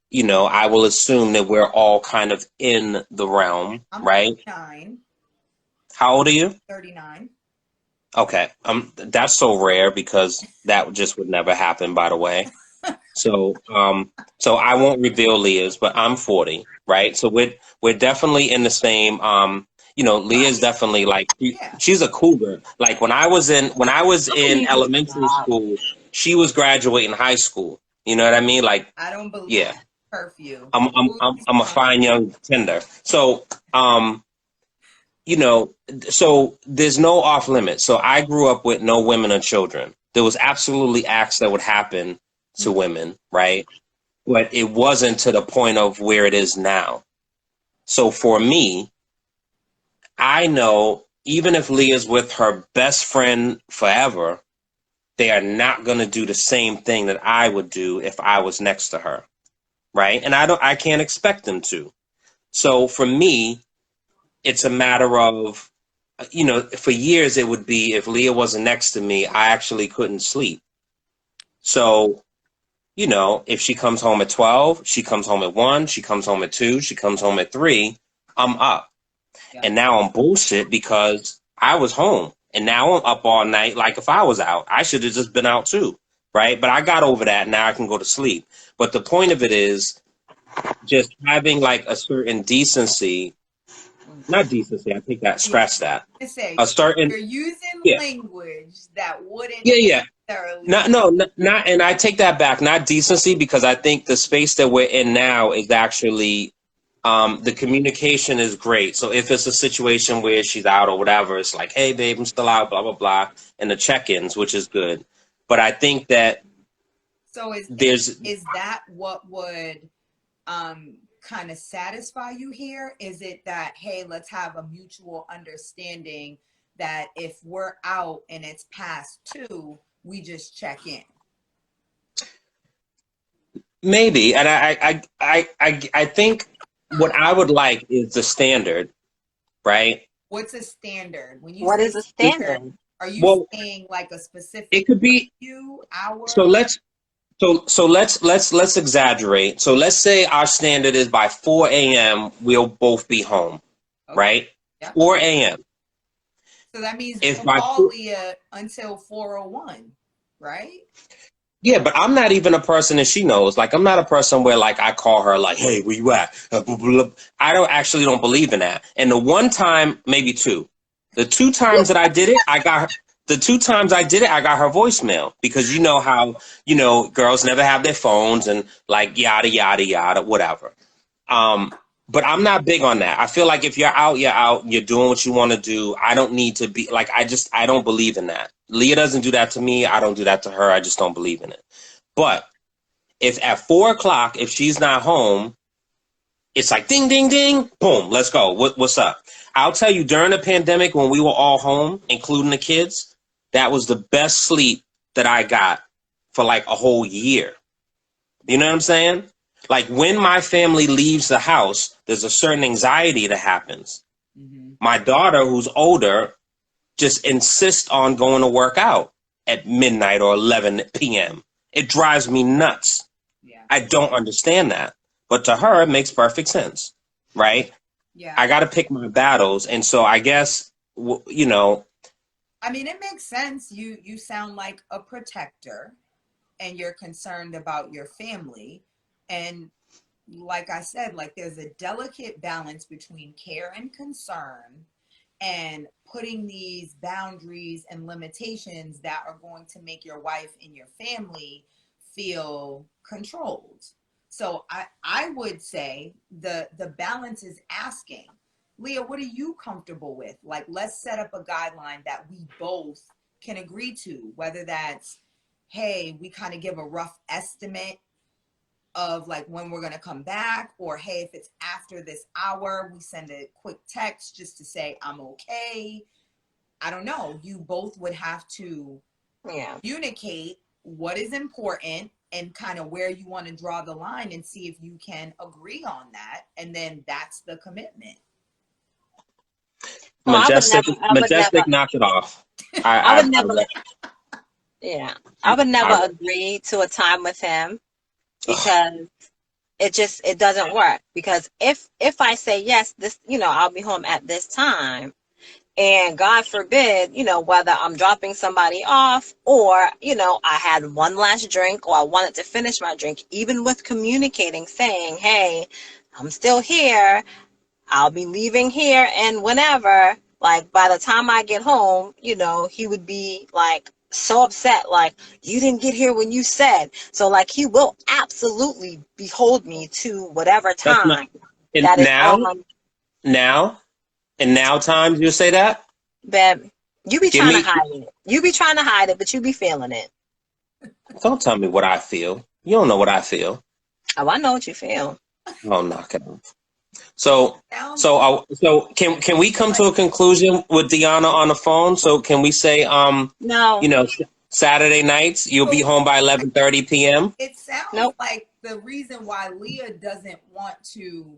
you know, I will assume that we're all kind of in the realm, I'm right? 39. How old are you? 39. Okay. That's so rare because that just would never happen, by the way. So so I won't reveal Leah's, but I'm 40, right? So we're definitely in the same you know, Leah's definitely like she's a cougar. Like when I was in elementary school, she was graduating high school. You know what I mean? Like I don't believe yeah. curfew. I'm a fine young tender. So you know, so there's no off limits. So I grew up with no women or children. There was absolutely acts that would happen to women, right? But it wasn't to the point of where it is now. So for me, I know even if Leah's with her best friend forever, they are not going to do the same thing that I would do if I was next to her, right? And I can't expect them to. So for me, it's a matter of, you know, for years it would be if Leah wasn't next to me, I actually couldn't sleep. So, you know, if she comes home at 12, she comes home at 1, she comes home at 2, she comes home at 3, I'm up. Yeah. And now I'm bullshit because I was home. And now I'm up all night like if I was out. I should have just been out too, right? But I got over that. Now I can go to sleep. But the point of it is just having like a certain decency. Not decency, I think that, scratch that. Say, a certain, you're using yeah. language that wouldn't Yeah. No, no, not, and I take that back. Not decency, because I think the space that we're in now is actually, the communication is great. So if it's a situation where she's out or whatever, it's like, hey, babe, I'm still out, blah, blah, blah, and the check-ins, which is good. But I think that So there's, is that what would kind of satisfy you here? Is it that, hey, let's have a mutual understanding that if we're out and it's past 2, we just check in? maybe, and I think what I would like is the standard, right? What's a standard? When you What say is a standard, standard? are you Well, saying like a specific it could be. few hour? So let's exaggerate. So let's say our standard is by 4 a.m. we'll both be home, Okay. right? Yep. 4 a.m. So that means If you by call Leah until 4:01, right? Yeah, but I'm not even a person, and she knows. Like, I'm not a person where, like, I call her like, "Hey, where you at?" Blah, blah, blah. I don't believe in that. And the one time, maybe two, the two times that I did it, I got her. The two times I did it, I got her voicemail, because you know how, girls never have their phones and like yada yada yada whatever. But I'm not big on that. I feel like if you're out, you're out. You're doing what you want to do. I don't need to be like, I don't believe in that. Leah doesn't do that to me. I don't do that to her. I just don't believe in it. But if at 4 o'clock, if she's not home, it's like ding, ding, ding, boom, let's go. What's up? I'll tell you, during the pandemic, when we were all home, including the kids, that was the best sleep that I got for like a whole year. You know what I'm saying? Like, when my family leaves the house, there's a certain anxiety that happens. Mm-hmm. My daughter, who's older, just insists on going to work out at midnight or 11 p.m. It drives me nuts. Yeah. I don't understand that. But to her, it makes perfect sense, right? Yeah. I got to pick my battles. And so I guess, I mean, it makes sense. You sound like a protector, and you're concerned about your family. And like I said, like, there's a delicate balance between care and concern and putting these boundaries and limitations that are going to make your wife and your family feel controlled. So I would say the balance is asking, Leah, what are you comfortable with? Like, let's set up a guideline that we both can agree to, whether that's, hey, we kind of give a rough estimate of like when we're going to come back, or hey, if it's after this hour, we send a quick text just to say I'm okay. I don't know. You both would have to communicate what is important and kind of where you want to draw the line, and see if you can agree on that, and then that's the commitment. Well, Majestic, knock it off. I would never agree to a time with him, because it doesn't work. Because if I say yes, this, I'll be home at this time, and God forbid, whether I'm dropping somebody off, or, I had one last drink, or I wanted to finish my drink, even with communicating, saying, hey, I'm still here, I'll be leaving here, and whenever, like, by the time I get home, he would be like so upset, like, you didn't get here when you said. So, like, he will absolutely behold me to whatever time that is on. Now times you say that? Babe, you be trying to hide it. You be trying to hide it, but you be feeling it. Don't tell me what I feel. You don't know what I feel. Oh, I know what you feel. Oh, knock it off. So can we come to a conclusion with D'Ionna on the phone? So can we say, no, Saturday nights you'll be home by 11:30 p.m. It sounds like the reason why Leah doesn't want to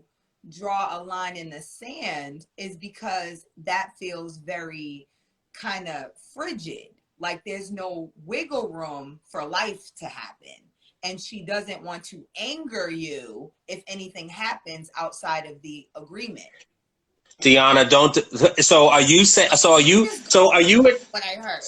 draw a line in the sand is because that feels very kind of frigid. Like, there's no wiggle room for life to happen. And she doesn't want to anger you if anything happens outside of the agreement. D'Ionna, don't. So are you saying? So are you? What I heard.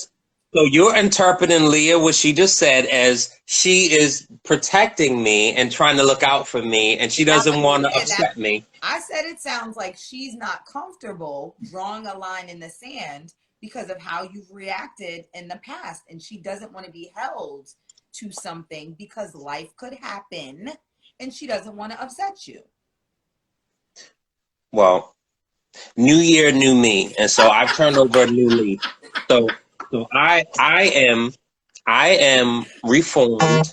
So you're interpreting Leah, what she just said, as she is protecting me and trying to look out for me, and she doesn't want to upset me. I said it sounds like she's not comfortable drawing a line in the sand because of how you've reacted in the past. And she doesn't want to be held to something because life could happen, and she doesn't want to upset you. Well, new year, new me. And so I've turned over a new leaf. So I am reformed,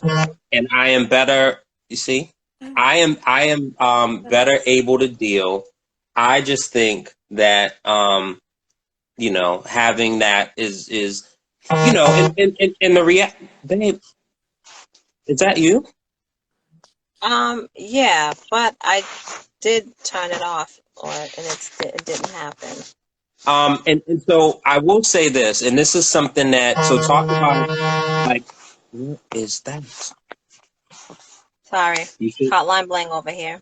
and I am better. You see, I am better able to deal. I just think that you know, having that is you know, in the babe, is that you? Yeah, but I did turn it off, and it didn't happen. And so I will say this, and this is something that, so talk about, like, what is that? Sorry, You see? hotline bling over here.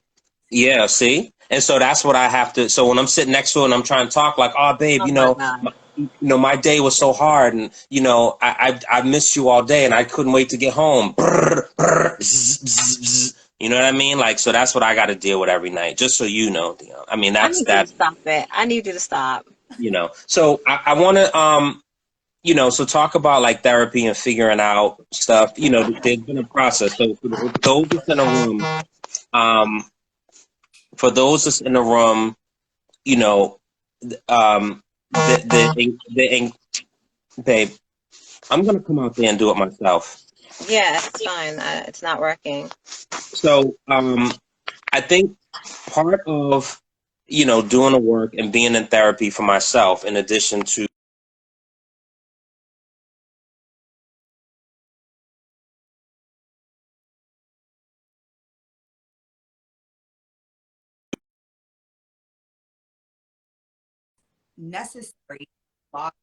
Yeah, see? And so that's what I have to, so when I'm sitting next to her and I'm trying to talk, like, oh, babe, Oh you my know, God. my day was so hard, and, you know, I missed you all day, and I couldn't wait to get home. Brr, brr, zzz, zzz, zzz. You know what I mean? Like, so that's what I got to deal with every night, just so you know, D'Ionna. I mean, I that's need you to that, stop it. I need you to stop. you know. So I want to, you know, so talk about like therapy and figuring out stuff. You know, there's been a process. So for those that's in a room, um, for those that's in the room, you know, um, babe, I'm gonna come out there and do it myself. Yeah, it's fine. It's not working. So I think part of, you know, doing the work and being in therapy for myself, in addition to Necessary. A lot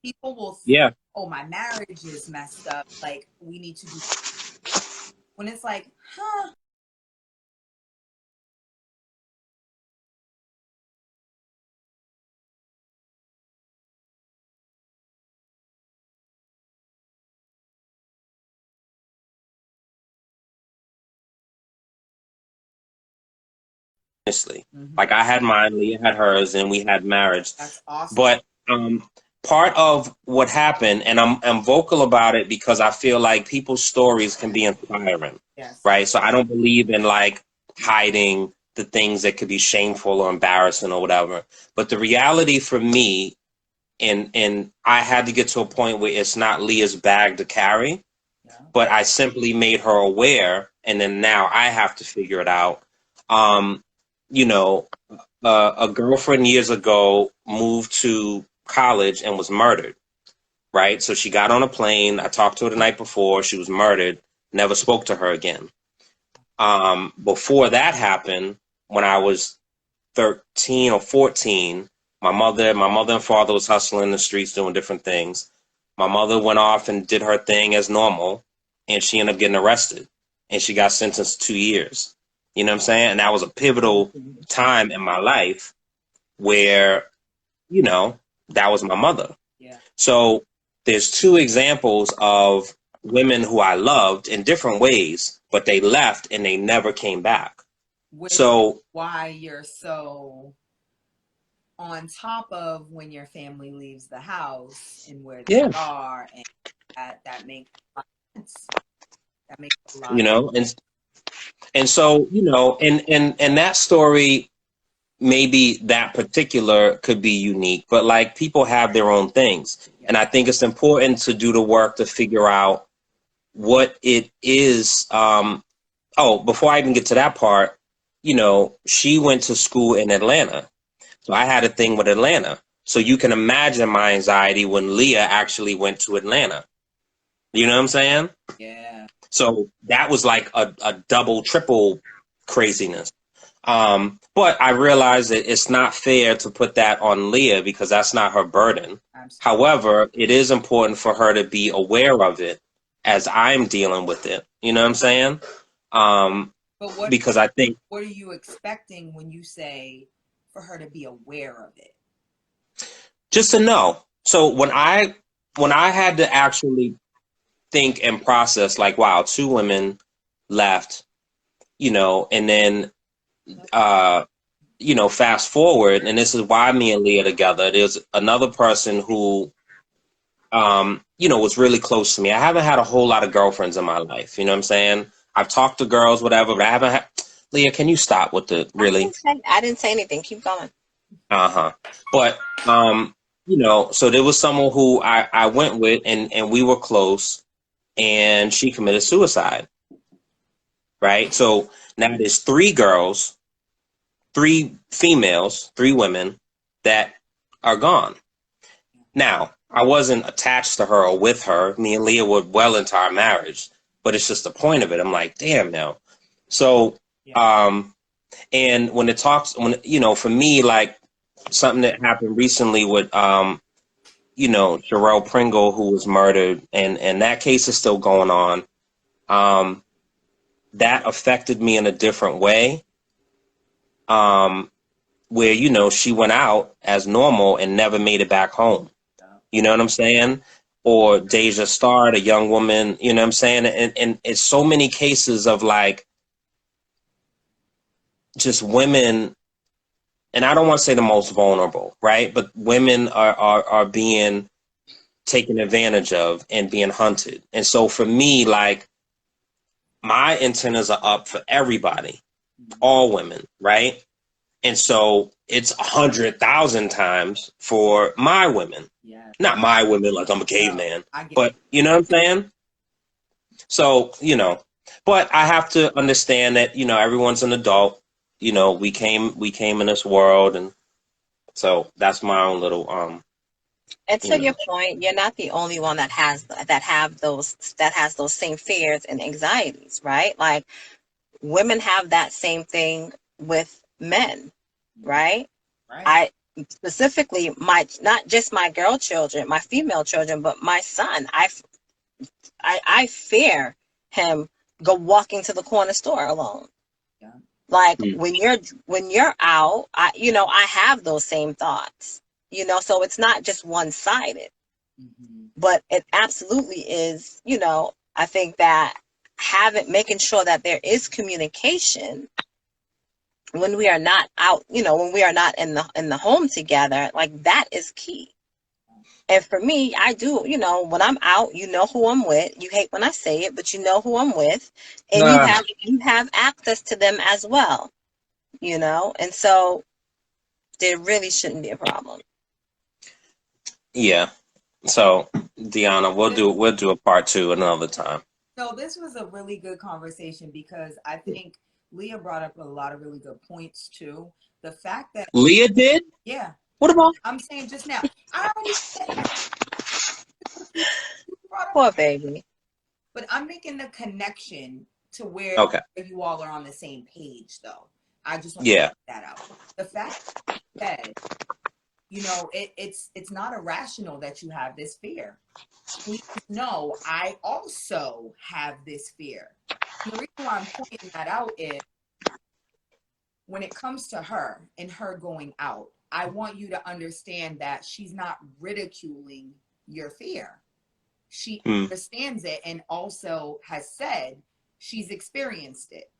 people will say, yeah. oh, my marriage is messed up, like we need to do, when it's like, huh, Honestly. Like I had mine, Leah had hers, and we had marriage. that's awesome. But part of what happened, and I'm vocal about it because I feel like people's stories can be inspiring, Yes. right? So I don't believe in like hiding the things that could be shameful or embarrassing or whatever. But the reality for me, and I had to get to a point where it's not Leah's bag to carry, Yeah. but I simply made her aware, and then now I have to figure it out. You know, a girlfriend years ago moved to college and was murdered, right? So she got on a plane. I talked to her the night before. She was murdered. Never spoke to her again. Before that happened, when I was 13 or 14, my mother and father was hustling in the streets doing different things. My mother went off and did her thing as normal, and she ended up getting arrested, and she got sentenced to 2 years. You know what I'm saying? And that was a pivotal time in my life where, you know, that was my mother. Yeah. So there's two examples of women who I loved in different ways, but they left and they never came back. Which So why you're so on top of when your family leaves the house and where they yeah, are, and that makes a lot of sense. That makes a lot you of know, and so, you know, and that story, maybe that particular could be unique, but like people have their own things. And I think it's important to do the work to figure out what it is. Oh, before I even get to that part, you know, she went to school in Atlanta. So I had a thing with Atlanta. So you can imagine my anxiety when Leah actually went to Atlanta. You know what I'm saying? Yeah. So that was like a double, triple craziness. But I realized that it's not fair to put that on Leah because that's not her burden. Absolutely. However, it is important for her to be aware of it as I'm dealing with it. You know what I'm saying? But Because I think what are you expecting when you say for her to be aware of it? just to know. So when I had to actually think and process, like, wow, two women left, you know, and then fast forward, and this is why me and Leah together. There's another person who, was really close to me. I haven't had a whole lot of girlfriends in my life. You know what I'm saying? I've talked to girls, whatever, but I haven't had. Leah, can you stop with the really? I didn't say anything. Keep going. But so there was someone who I went with, and we were close, and she committed suicide. Right. So now there's 3 girls, 3 females, 3 women that are gone. Now, I wasn't attached to her or with her. Me and Leah were well into our marriage, but it's just the point of it. I'm like, damn now. So, and when it talks, for me, like something that happened recently with, Sherelle Pringle, who was murdered, and that case is still going on. That affected me in a different way. Where, she went out as normal and never made it back home. You know what I'm saying? Or Deja Starr, a young woman, you know what I'm saying? And it's so many cases of like just women, and I don't want to say the most vulnerable, right? But women are being taken advantage of and being hunted. And so for me, like, my antennas are up for everybody, all women, right? And so it's 100,000 times for my women. Yeah. Not my women, like I'm a caveman, but you know what I'm saying? So, but I have to understand that, everyone's an adult. We came in this world, and so that's my own little And to your point, you're not the only one that has those same fears and anxieties, right? Like women have that same thing with men, right? I specifically, not just my girl children, my female children, but my son. I fear him walking to the corner store alone. Yeah. Like when you're out, I have those same thoughts. So it's not just one-sided, but it absolutely is. I think that making sure that there is communication when we are not out, when we are not in the home together, like that is key. And for me, I do, when I'm out, who I'm with. You hate when I say it, but you know who I'm with, and you have access to them as well, and so there really shouldn't be a problem. Yeah. So, D'Ionna, we'll do a part 2 another time. So this was a really good conversation because I think Leah brought up a lot of really good points too. The fact that Leah did? Yeah. What about? I'm saying just now. I already said. Poor baby. But I'm making the connection to where you all are on the same page, though. I just want to get that out. The fact that it's not irrational that you have this fear. Please know I also have this fear. And the reason why I'm pointing that out is when it comes to her and her going out, I want you to understand that she's not ridiculing your fear. She understands it and also has said she's experienced it.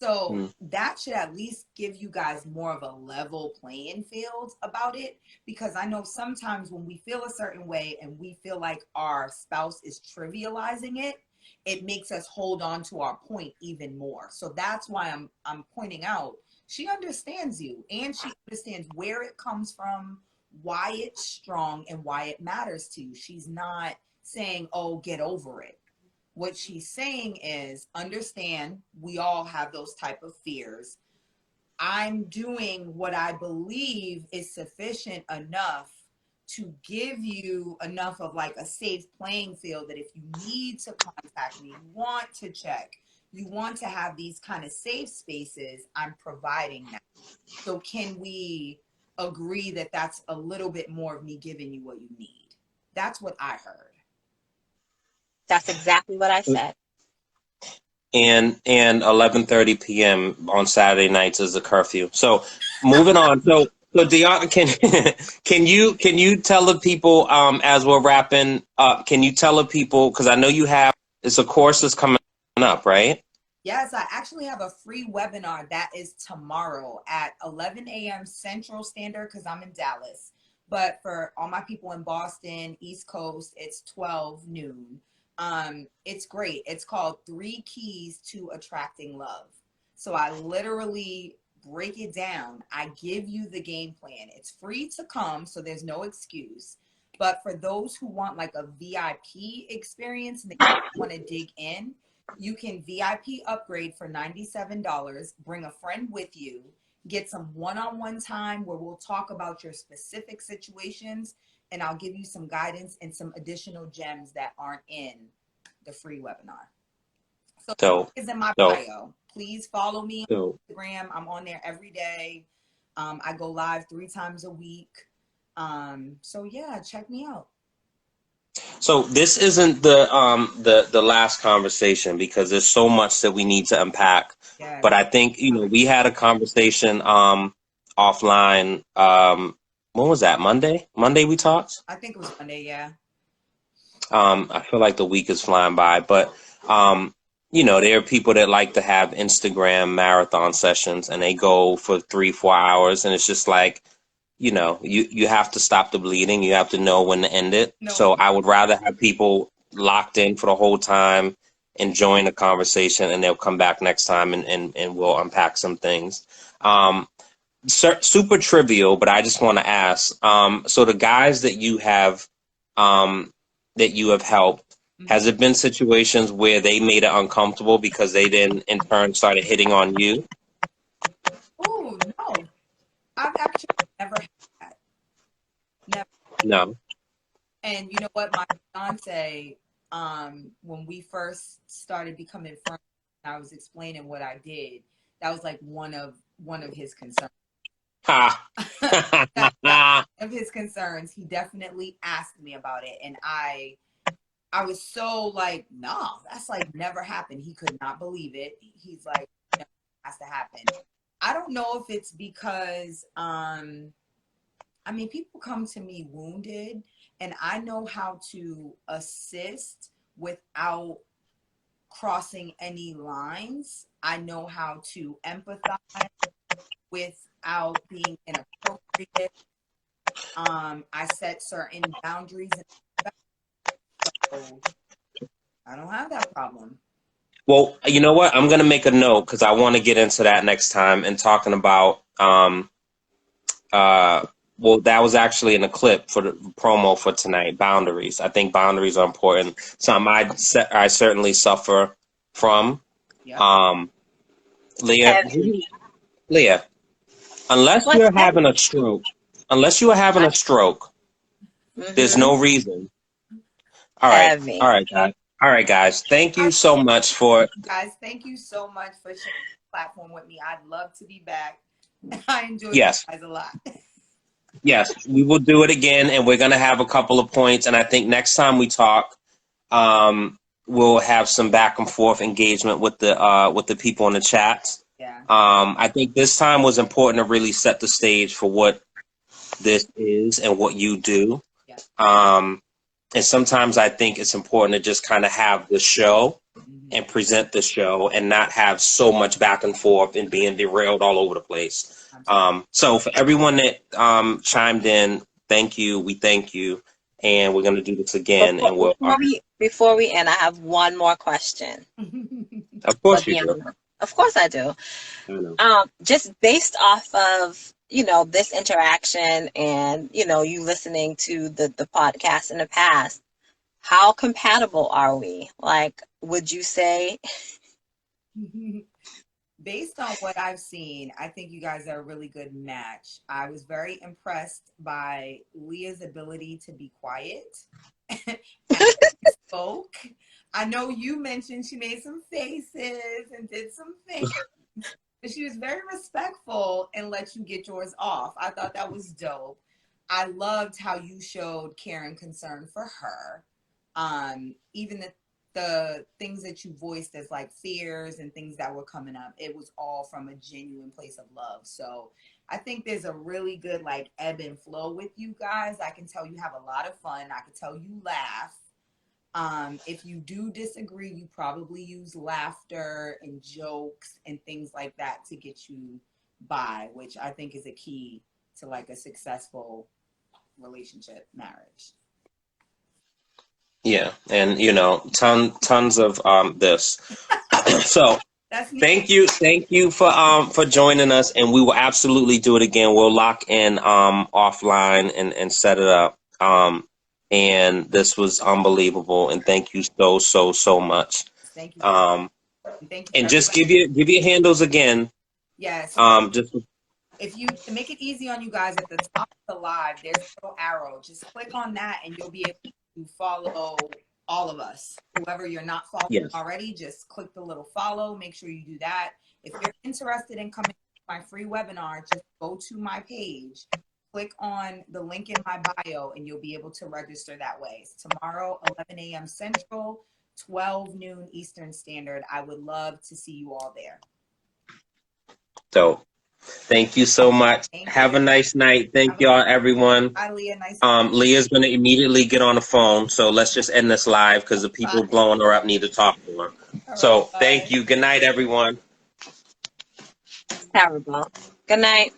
So that should at least give you guys more of a level playing field about it, because I know sometimes when we feel a certain way and we feel like our spouse is trivializing it, it makes us hold on to our point even more. So that's why I'm pointing out she understands you and she understands where it comes from, why it's strong and why it matters to you. She's not saying, oh, get over it. What she's saying is, understand we all have those type of fears. I'm doing what I believe is sufficient enough to give you enough of like a safe playing field that if you need to contact me, you want to check, you want to have these kind of safe spaces, I'm providing that. So can we agree that that's a little bit more of me giving you what you need? That's what I heard. That's exactly what I said. And 11:30 p.m. on Saturday nights is a curfew. So moving on. So D'Ionna, can you tell the people as we're wrapping up? Can you tell the people, because I know you have, it's a course that's coming up, right? Yes, I actually have a free webinar that is tomorrow at 11 a.m. Central Standard because I'm in Dallas. But for all my people in Boston, East Coast, it's 12 noon. It's great. It's called 3 Keys to Attracting Love. So I literally break it down. I give you the game plan. It's free to come, so there's no excuse. But for those who want like a VIP experience and they want to dig in, you can VIP upgrade for $97, bring a friend with you, get some one-on-one time where we'll talk about your specific situations, and I'll give you some guidance and some additional gems that aren't in the free webinar. So Dope. it's in my Dope. bio. Please follow me on Dope. Instagram. I'm on there every day. I go live 3 times a week. So yeah, check me out. So this isn't the last conversation because there's so much that we need to unpack. Yes. But I think, you know, we had a conversation offline. When was that? Monday? Monday we talked? I think it was Monday, yeah. I feel like the week is flying by, but you know, there are people that like to have Instagram marathon sessions and they go for 3-4 hours, and it's just like, you know, you have to stop the bleeding. You have to know when to end it. No. So I would rather have people locked in for the whole time, enjoying the conversation, and they'll come back next time and we'll unpack some things. Super trivial, but I just want to ask. So the guys that you have helped, has it been situations where they made it uncomfortable because they then in turn started hitting on you? Oh, no. I've actually never had that. Never. No. And you know what? My fiance, when we first started becoming friends, I was explaining what I did. That was like one of his concerns. Ha. That of his concerns. He definitely asked me about it, and I was so like, no, that's like never happened. He could not believe it. He's like, no, it has to happen. I don't know if it's because I mean, people come to me wounded, and I know how to assist without crossing any lines. I know how to empathize without being inappropriate. I set certain boundaries, so I don't have that problem. Well, you know what? I'm going to make a note because I want to get into that next time and talking about well, that was actually in a clip for the promo for tonight. Boundaries. I think boundaries are important. Something I certainly suffer from. Yep. Leah, Leah, unless What's you're heavy? having a stroke, there's no reason. All right, Heavy. all right, guys. Thank you so much for. Guys, thank you so much for sharing the platform with me. I'd love to be back. I enjoyed you Yes. guys a lot. Yes, we will do it again, and we're going to have a couple of points. And I think next time we talk, we'll have some back and forth engagement with the people in the chat. Yeah. I think this time was important to really set the stage for what this is and what you do. Yeah. And sometimes I think it's important to just kind of have the show and present the show and not have so much back and forth and being derailed all over the place. So for everyone that chimed in, thank you. We thank you. And we're going to do this again. Before we end, I have one more question. Of course you do. Of course I do. I know. Just based off of, you know, this interaction and, you know, you listening to the podcast in the past, how compatible are we? Like, would you say? Based on what I've seen, I think you guys are a really good match. I was very impressed by Leah's ability to be quiet and spoke. I know you mentioned she made some faces and did some things, but she was very respectful and let you get yours off. I thought that was dope. I loved how you showed care and concern for her. Even the things that you voiced as like fears and things that were coming up, it was all from a genuine place of love. So I think there's a really good like ebb and flow with you guys. I can tell you have a lot of fun. I can tell you laugh. If you do disagree, you probably use laughter and jokes and things like that to get you by, which I think is a key to like a successful relationship, marriage. Yeah, and you know, tons of this. So That's me. thank you for joining us, and we will absolutely do it again. We'll lock in offline and set it up. And this was unbelievable, and thank you so much. Thank you. And thank you And just everybody. give your handles again. Yes. Just If you to make it easy on you guys, at the top of the live, there's a little arrow. Just click on that and you'll be able to follow all of us. Whoever you're not following yes. already, just click the little follow. Make sure you do that. If you're interested in coming to my free webinar, just go to my page, click on the link in my bio, and you'll be able to register that way. It's tomorrow, 11 a.m. Central, 12 noon Eastern Standard. I would love to see you all there. So thank you so much. Have a nice night. Thank y'all, everyone. Bye, Leah. Nice. Leah's gonna immediately get on the phone, so let's just end this live because the people blowing her up need to talk to her. So thank you. Good night, everyone. Terrible. Good night.